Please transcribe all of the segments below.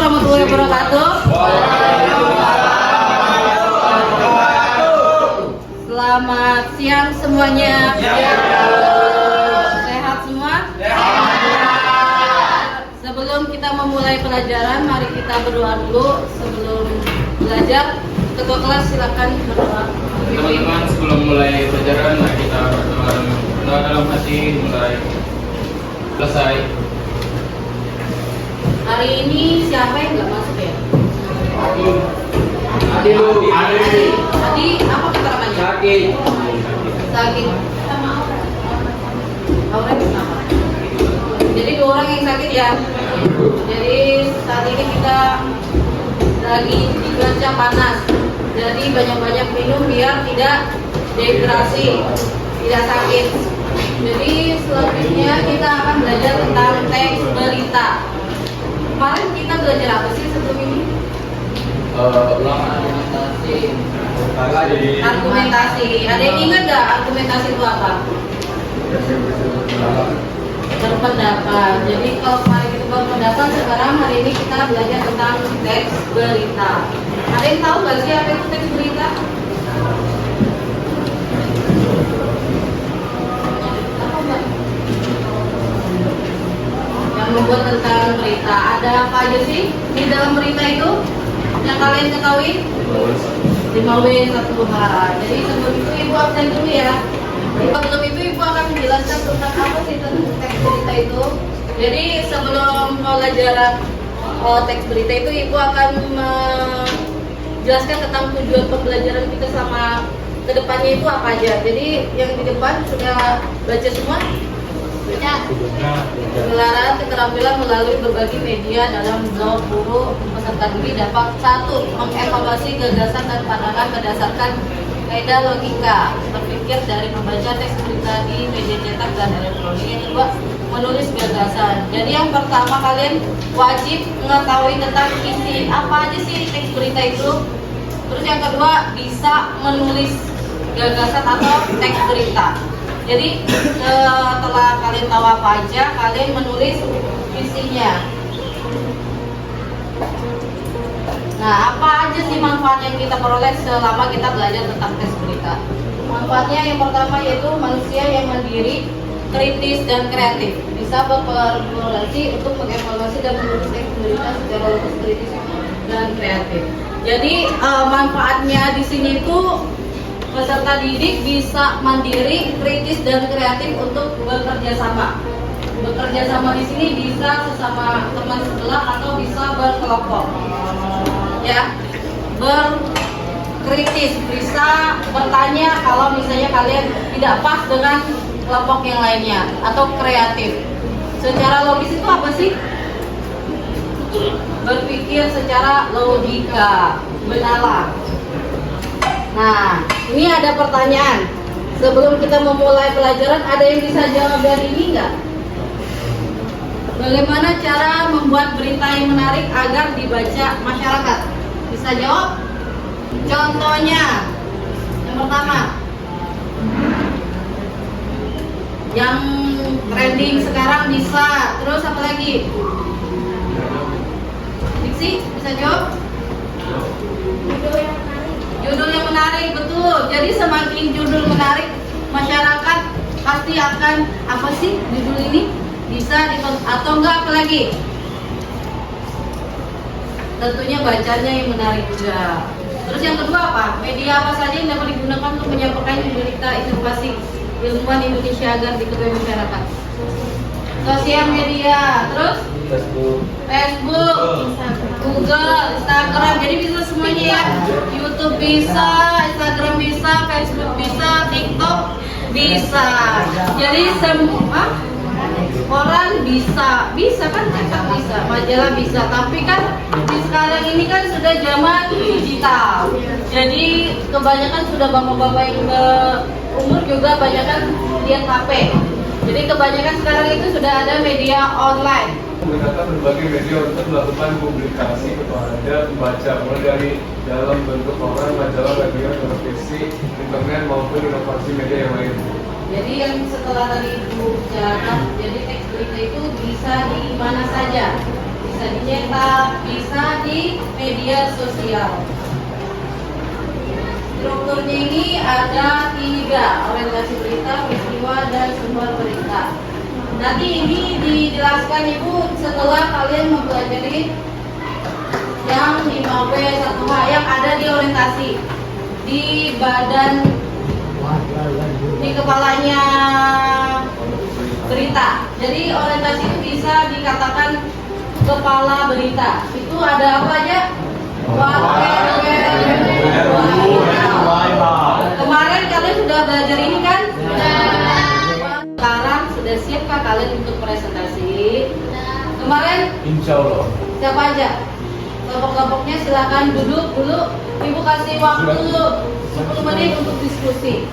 warahmatullahi wabarakatuh. Selamat siang semuanya. Sehat semua? Sebelum kita memulai pelajaran, mari kita berdoa dulu sebelum belajar. Ketua kelas silakan berdoa. Teman-teman, sebelum mulai pelajaran, mari kita berdoa dalam hati mulai selesai. Hari ini siapa yang nggak masuk ya? Adi, apa kata namanya? Sakit. Sama Aura. Aura kenapa? Jadi 2 orang yang sakit ya. Jadi saat ini kita lagi di cuaca panas. Jadi banyak-banyak minum biar tidak dehidrasi, tidak sakit. Jadi selanjutnya kita akan belajar tentang teks berita. Kemarin kita belajar apa sih sebelum ini? Argumentasi. Ada yang ingat nggak argumentasi itu apa? Berpendapat. Jadi kalau kemarin kita berpendapat, sekarang hari ini kita belajar tentang teks berita. Ada yang tahu nggak sih apa itu teks berita? Apa Mbak? Yang membuat tentang berita. Ada apa aja sih di dalam berita itu yang kalian ketahui? 5W 1H. Jadi sebelum itu ibu absen dulu ya. Sebelum itu ibu akan menjelaskan tentang apa sih tentang teks berita itu. Jadi sebelum pelajaran teks berita itu ibu akan menjelaskan tentang tujuan pembelajaran kita selama kedepannya itu apa aja. Jadi yang di depan sudah baca semua? Ya. Pengelaran keterampilan melalui berbagai media dalam blog guru peserta didik dapat 1. Mengevaluasi gagasan dan pandangan berdasarkan kaidah logika berpikir dari membaca teks berita di media cetak dan elektronik. Yang kedua, menulis gagasan. Jadi yang pertama kalian wajib mengetahui tentang isi apa aja sih teks berita itu. Terus yang kedua, bisa menulis gagasan atau teks berita. Jadi setelah kalian tahu apa aja, kalian menulis isinya. Nah, apa aja sih manfaat yang kita peroleh selama kita belajar tentang teks berita? Manfaatnya yang pertama yaitu manusia yang mandiri, kritis dan kreatif, bisa berkolaborasi untuk mengevaluasi dan menulis teks berita secara logis, kritis dan kreatif. Jadi manfaatnya di sini itu peserta didik bisa mandiri, kritis dan kreatif untuk bekerja sama. Bekerja sama di sini bisa sesama teman sebelah atau bisa berkelompok. Ya, berkritis, bisa bertanya kalau misalnya kalian tidak pas dengan kelompok yang lainnya, atau kreatif. Secara logis itu apa sih? Berpikir secara logika, benarlah. Nah, ini ada pertanyaan. Sebelum kita memulai pelajaran, ada yang bisa jawab dari ini nggak? Bagaimana cara membuat berita yang menarik agar dibaca masyarakat? Bisa jawab? Contohnya, yang pertama, yang trending sekarang bisa. Terus apa lagi? Diksi, bisa jawab? Judul yang menarik, betul. Jadi semakin judul menarik, masyarakat pasti akan apa sih judul ini bisa atau enggak, apa lagi? Tentunya bacanya yang menarik juga. Terus yang kedua apa? Media apa saja yang dapat digunakan untuk menyampaikan berita inovasi ilmuwan Indonesia agar diketahui masyarakat? Sosial media, terus Facebook, Google, Instagram, jadi bisa semuanya ya. YouTube bisa, Instagram bisa, Facebook bisa, TikTok bisa. Jadi semua koran bisa kan, cetak bisa, majalah bisa. Tapi kan di sekarang ini kan sudah zaman digital. Jadi kebanyakan sudah bapak-bapak yang berumur juga banyak kan lihat HP. Jadi kebanyakan sekarang itu sudah ada media online. Menggunakan berbagai media untuk melakukan publikasi kepada pembaca, mulai dari dalam bentuk koran, majalah, radio, televisi, internet maupun inovasi media yang lain. Jadi yang setelah tadi Ibu catat, jadi teks berita itu bisa di mana saja, bisa dicetak, bisa di media sosial. Strukturnya ini ada 3, orientasi berita, peristiwa, dan sumber berita. Nanti ini dijelaskan Ibu setelah kalian mempelajari yang 5W 1H yang ada di orientasi, di badan, di kepalanya berita. Jadi orientasi itu bisa dikatakan kepala berita. Itu ada apa aja? Kemarin kalian sudah belajar ini kan? Sekarang sudah siapkah kalian untuk presentasi? Kemarin? Insya Allah. Siapa aja? Kelompok-kelompoknya silakan duduk dulu. Ibu kasih waktu 10 menit untuk diskusi.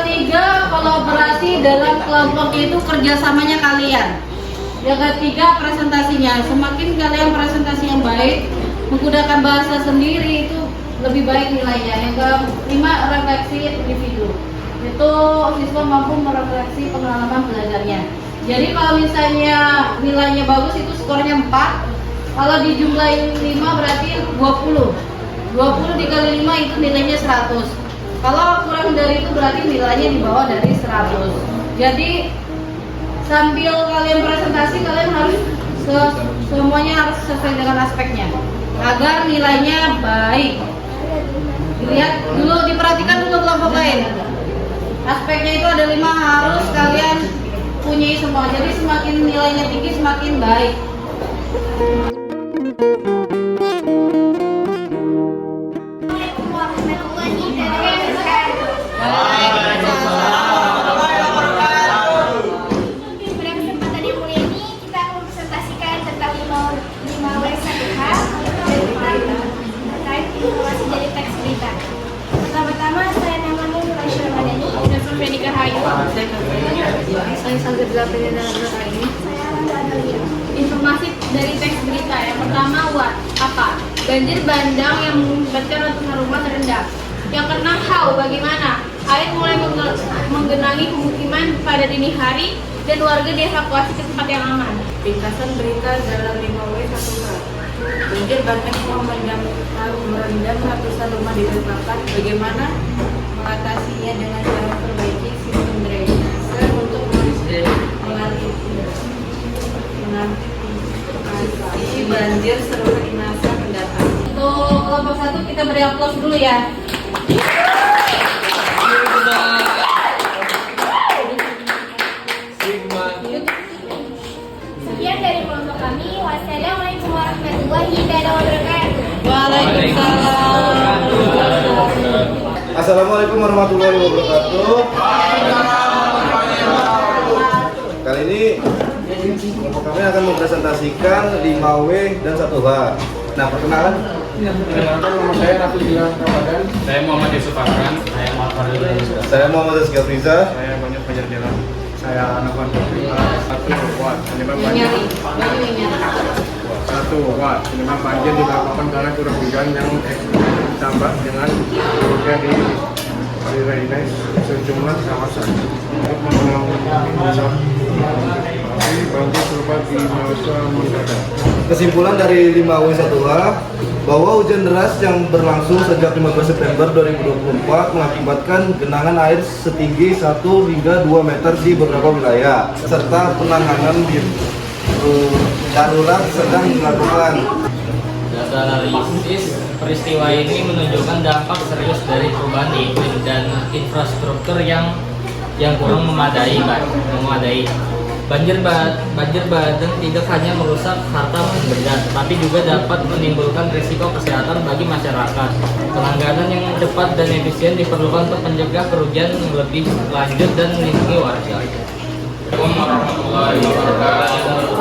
Ketiga, kolaborasi dalam kelompok itu kerjasamanya kalian. Yang ketiga, presentasinya. Semakin kalian presentasi yang baik, menggunakan bahasa sendiri itu lebih baik nilainya. Yang kelima, refleksi individu. Itu siswa mampu merefleksi pengalaman belajarnya. Jadi kalau misalnya nilainya bagus itu skornya 4. Kalau dijumlahin 5 berarti 20. 20 dikali 5 itu nilainya 100. Kalau kurang dari itu berarti nilainya di bawah dari 100. Jadi sambil kalian presentasi kalian harus semuanya harus sesuai dengan aspeknya agar nilainya baik. Dilihat dulu, diperhatikan dulu kelompok lain. Aspeknya itu ada 5, harus kalian punyai semua. Jadi semakin nilainya tinggi semakin baik. Informasi dari teks berita. Yang pertama, apa? Banjir bandang yang mengakibatkan ratusan rumah terendam. Yang keenam, how, bagaimana? Air mulai menggenangi pemukiman pada dini hari dan warga dievakuasi ke tempat yang aman. Ringkasan berita dalam 5W 1H. Banjir bandang merendam ratusan rumah di Balikpapan. Bagaimana mengatasinya dengan cara memperbaiki sistem drainase untuk mengantisipasi banjir seluruh masa mendatang. Untuk kelompok 1 kita beri aplaus dulu ya. Sekian dari kelompok kami. Wassalamualaikum warahmatullahi wabarakatuh. Waalaikumsalam. Assalamualaikum warahmatullahi wabarakatuh. Kali ini kami akan mempresentasikan 5W dan 1H. Nah, perkenalan. Perkenalkan, nama saya Raffi Gilang Ramadan. Saya Muhammad Yusuf Akran. Saya Muhammad Faril. Saya Muhammad Rizky Afriza. Saya banyak Fajar Jalan. Saya Anafan Satu Watt, penyebab banjir. Satu Watt, penyebab banjir dilakukan karena curah hujan yang ditambah dengan hujan di daerah ini sejumlah kawasan untuk menangani banjir serupa di masa mendatang. Kesimpulan dari 5W 1H bahwa hujan deras yang berlangsung sejak 15 September 2024 mengakibatkan genangan air setinggi 1 hingga 2 meter di beberapa wilayah, serta penanganan darurat sedang dilakukan. Data analisis peristiwa ini menunjukkan dampak serius dari perubahan iklim dan infrastruktur yang kurang memadai. Banjir bandang tidak hanya merusak harta benda, tetapi juga dapat menimbulkan risiko kesehatan bagi masyarakat. Penanganan yang cepat dan efisien diperlukan untuk mencegah kerugian yang lebih lanjut dan melindungi warga. Assalamualaikum warahmatullahi wabarakatuh.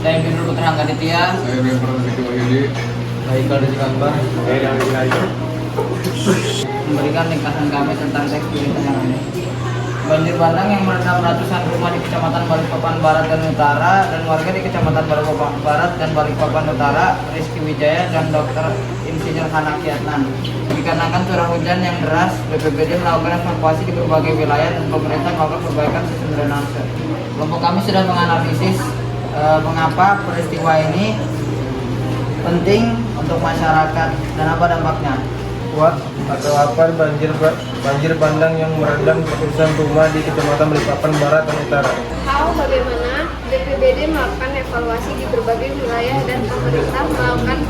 Saya Bintang Putra Anggaditya. Saya member Begitu Wahyudi. Haikal dari Kambar. Saya dari Wilayah. Memberikan ringkasan kami tentang teks berita yang ini. Banjir bandang yang merendam ratusan rumah di Kecamatan Balikpapan Barat dan Utara dan warga di Kecamatan Balikpapan Barat dan Balikpapan Utara, Rizky Wijaya dan Dr. Insinyur Hanaki Adnan. Dikarenakan curah hujan yang deras, BPBD melakukan evakuasi di berbagai wilayah dan pemerintah melakukan perbaikan sistem drainase. Kelompok kami sudah menganalisis mengapa peristiwa ini penting untuk masyarakat dan apa dampaknya. Kuat atau apa banjir bandang yang merendam ratusan rumah di Kecamatan Balikpapan Barat dan Utara. How bagaimana BPBD melakukan evaluasi di berbagai wilayah dan pemerintah melakukan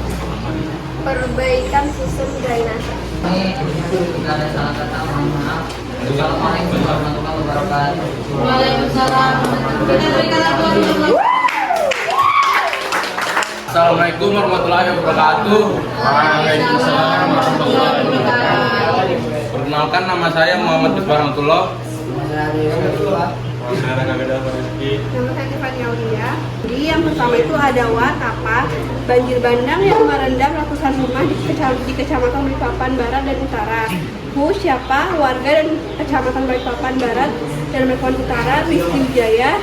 perbaikan sistem drainase. Ini tidak ada salah kata, mohon maaf. Assalamualaikum warahmatullahi wabarakatuh. Waalaikumsalam. Kita berikan aplaus dulu. Assalamualaikum warahmatullahi wabarakatuh. Waalaikumsalam warahmatullahi wabarakatuh. Perkenalkan, nama saya Muhammad Biswarahmatullah. Nama saya Tiffany Aulia. Jadi yang pertama itu ada apa? Banjir bandang yang merendam ratusan rumah di Kecamatan Balikpapan Barat dan Utara. Siapa? Warga dan Kecamatan Balikpapan Barat dan Balikpapan Utara, Rizky Wijaya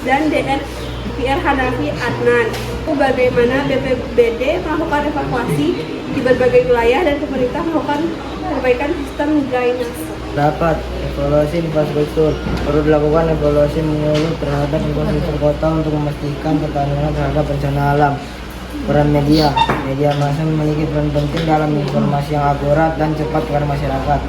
dan DR Hanaki Adnan. Bagaimana BPBD melakukan evakuasi di berbagai wilayah dan pemerintah melakukan perbaikan sistem drainase. Dapat evaluasi infrastruktur. Perlu dilakukan evaluasi menyeluruh terhadap infrastruktur kota untuk memastikan ketahanan terhadap bencana alam. Peran media massa memiliki peran penting dalam informasi yang akurat dan cepat kepada masyarakat,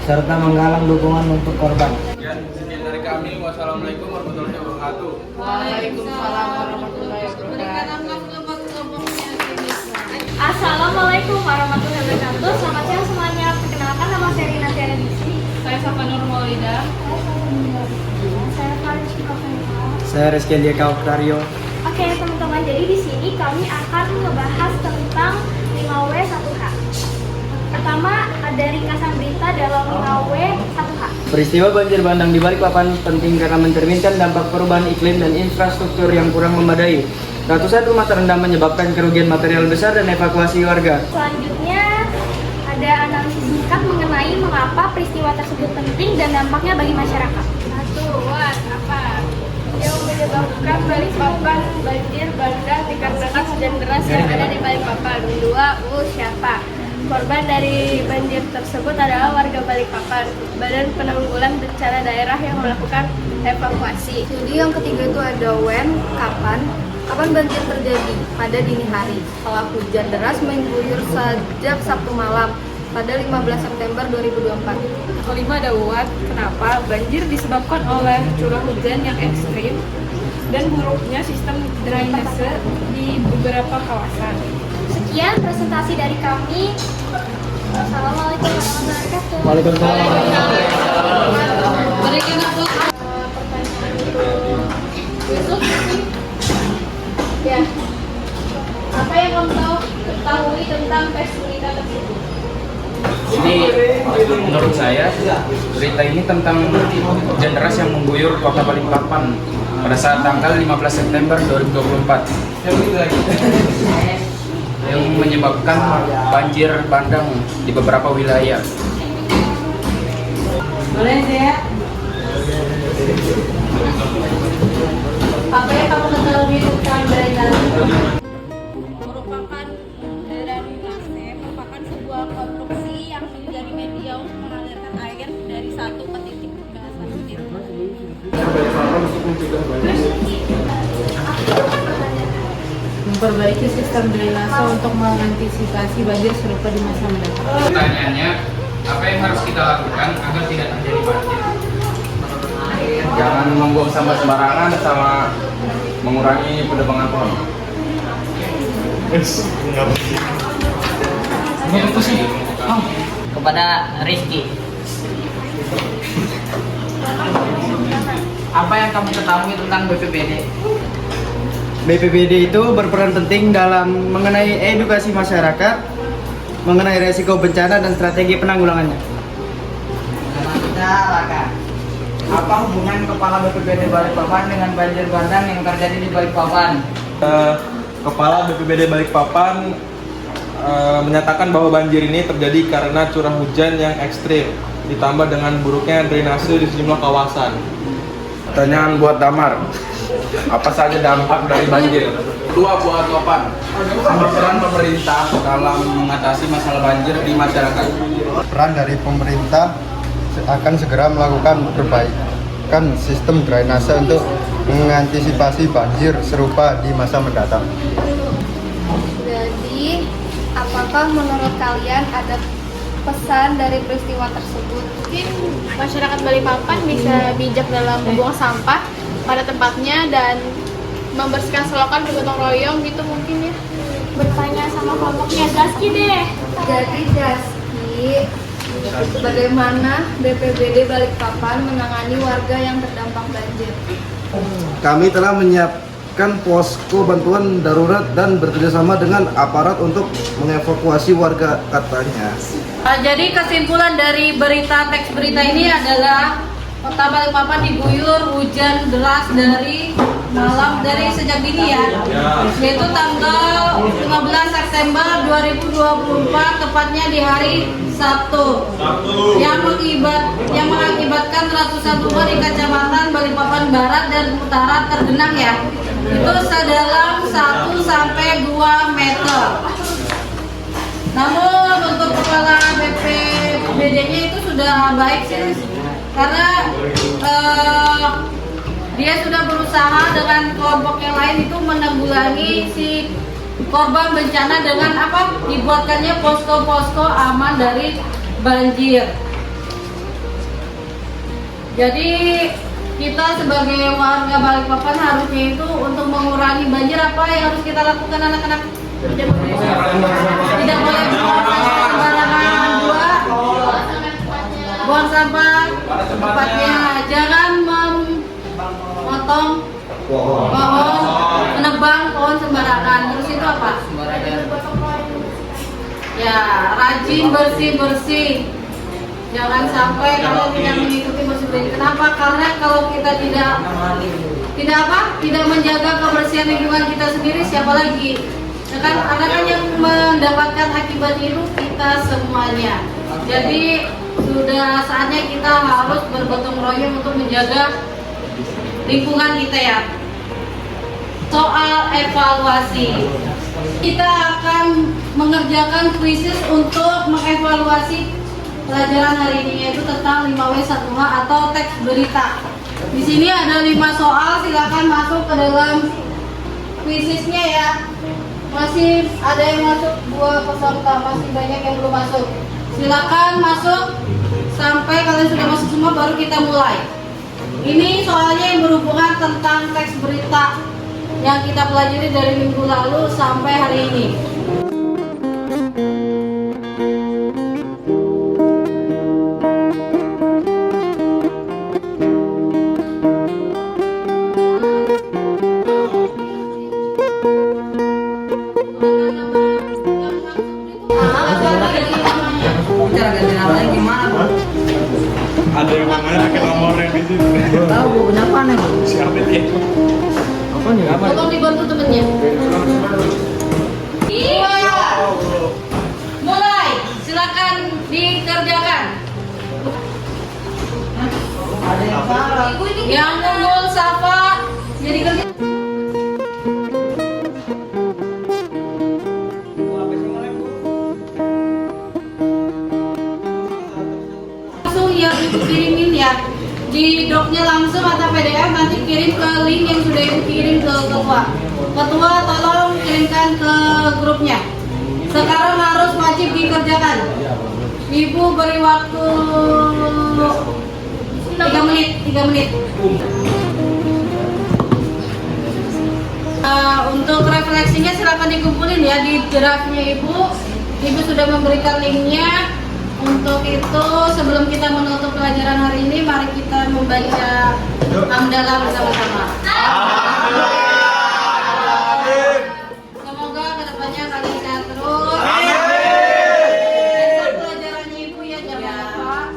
serta menggalang dukungan untuk korban. Ya, sekian dari kami. Wassalamualaikum warahmatullahi wabarakatuh. Waalaikumsalam warahmatullahi wabarakatuh. Assalamualaikum warahmatullahi wabarakatuh. Selamat siang semuanya. Perkenalkan, nama saya Rina Tiaradisi. Saya Safa Nur Maulida. Saya Faris Profesor. Saya Rizky Andika Oktario. Oke teman-teman, jadi di sini kami akan membahas tentang 5W1H. Pertama, ada ringkasan berita dalam 5W1H. Peristiwa banjir bandang di Balikpapan penting karena mencerminkan dampak perubahan iklim dan infrastruktur yang kurang memadai. Ratusan rumah terendam menyebabkan kerugian material besar dan evakuasi warga. Selanjutnya, ada analisis singkat mengenai mengapa peristiwa tersebut penting dan dampaknya bagi masyarakat. 1. Apa? Yang menyebabkan Balikpapan banjir bandang dikarenakan hujan deras yang ada di Balikpapan. 2. Siapa? Korban dari banjir tersebut adalah warga Balikpapan. Badan Penanggulangan Bencana Daerah yang melakukan evakuasi. Jadi yang ketiga itu ada when, kapan banjir terjadi? Pada dini hari setelah hujan deras mengguyur sejak Sabtu malam pada 15 September 2024. Kelima ada what, kenapa banjir disebabkan oleh curah hujan yang ekstrim dan buruknya sistem drainase di beberapa kawasan. Sekian presentasi dari kami. Assalamualaikum warahmatullahi wabarakatuh. Waalaikumsalam. Berikan aplaus. Ya. Apa yang kamu ketahui tentang pers berita tersebut? Jadi menurut saya berita ini tentang hujan deras yang mengguyur kota Balikpapan pada saat tanggal 15 September 2024 yang menyebabkan banjir bandang di beberapa wilayah. Boleh ya? Apa yang kamu ketahui tentang drainase? Merupakan drainase merupakan sebuah konstruksi yang menjadi media untuk mengalirkan air dari satu ke titik ke satu titik. Memperbaiki sistem drainase untuk mengantisipasi banjir serupa di masa mendatang. Pertanyaannya, apa yang harus kita lakukan agar tidak terjadi banjir? Jangan membuang sampah sembarangan sama mengurangi penebangan pohon. Itu sih. Kepada Rizky, apa yang kamu ketahui tentang BPBD? BPBD itu berperan penting dalam mengenai edukasi masyarakat, mengenai resiko bencana dan strategi penanggulangannya. Selanjutnya, Raka. Apa hubungan Kepala BPBD Balikpapan dengan banjir bandang yang terjadi di Balikpapan? Kepala BPBD Balikpapan menyatakan bahwa banjir ini terjadi karena curah hujan yang ekstrim, ditambah dengan buruknya drainase di sejumlah kawasan. Pertanyaan buat Damar. Apa saja dampak dari banjir? Dua buat Topan. Peran pemerintah dalam mengatasi masalah banjir di masyarakat. Peran dari pemerintah akan segera melakukan perbaikan sistem drainase untuk mengantisipasi banjir serupa di masa mendatang. Jadi, apakah menurut kalian ada pesan dari peristiwa tersebut? Mungkin masyarakat Balikpapan bisa bijak dalam membuang sampah pada tempatnya dan membersihkan selokan bergotong royong gitu mungkin ya. Bertanya sama kelompoknya Daski deh. Jadi Daski, bagaimana BPBD Balikpapan menangani warga yang terdampak banjir? Kami telah menyiapkan posko bantuan darurat dan bekerjasama dengan aparat untuk mengevakuasi warga, katanya. Jadi kesimpulan dari teks berita ini adalah Kota Balikpapan diguyur hujan deras dari sejak dini ya, yaitu tanggal 15 September 2024, tepatnya di hari Sabtu, yang mengakibatkan ratusan rumah di Kecamatan Balikpapan Barat dan Utara tergenang ya, itu sedalam 1 sampai 2 meter. Namun untuk kepala BPBD-nya itu sudah baik sih, karena dia sudah berusaha dengan kelompok yang lain itu menanggulangi si korban bencana dengan dibuatkannya posko-posko aman dari banjir. Jadi kita sebagai warga Balikpapan harusnya itu untuk mengurangi banjir, apa yang harus kita lakukan anak-anak? Tidak boleh buang sampah sembarangan, buang sampah tempatnya, jangan memotong pohon, menebang pohon sembarangan. Terus itu apa? Ya, rajin bersih-bersih. Jangan sampai kalau tidak mengikuti bersih-bersih. Kenapa? Karena kalau kita tidak menjaga kebersihan lingkungan kita sendiri, siapa lagi? Karena kan yang mendapatkan akibat itu kita semuanya. Jadi sudah saatnya kita harus bergotong royong untuk menjaga lingkungan kita ya. Soal evaluasi, kita akan mengerjakan kuisis untuk mengevaluasi pelajaran hari ini, yaitu tentang 5W1H atau teks berita. Di sini ada 5 soal, silakan masuk ke dalam kuisisnya ya. Masih ada yang masuk 2 peserta, masih banyak yang belum masuk. Silakan masuk sampai kalian sudah masuk semua, baru kita mulai. Ini soalnya yang berhubungan tentang teks berita yang kita pelajari dari minggu lalu sampai hari ini. Cara ganti namanya gimana, Bu? Ada yang namanya pakai nomornya di situ. Tahu, Bu, kenapa nih? Siapa dia? Apa nih? Tolong dibantu temennya. Iya. Mulai, silakan dikerjakan. Ada yang salah. Yang unggul Safa, jadi kerja. Langsung yang ibu kirimin ya, di doknya langsung atau PDF nanti kirim ke link yang sudah ibu kirim ke ketua. Ketua tolong kirimkan ke grupnya. Sekarang harus wajib dikerjakan. Ibu beri waktu 3 menit, 3 menit. Untuk refleksinya silakan dikumpulin ya di draftnya Ibu. Ibu sudah memberikan linknya. Untuk itu sebelum kita menutup pelajaran hari ini, mari kita membaca hamdalah bersama-sama. Semoga kedepannya kalian sehat terus. Besok pelajarannya Ibu ya, jangan lupa.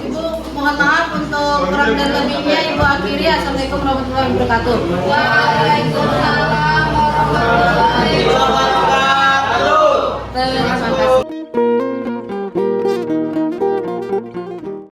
Ibu mohon maaf untuk kurang dan lebihnya. Ibu akhiri. Assalamualaikum warahmatullahi wabarakatuh. Waalaikumsalam warahmatullahi wabarakatuh.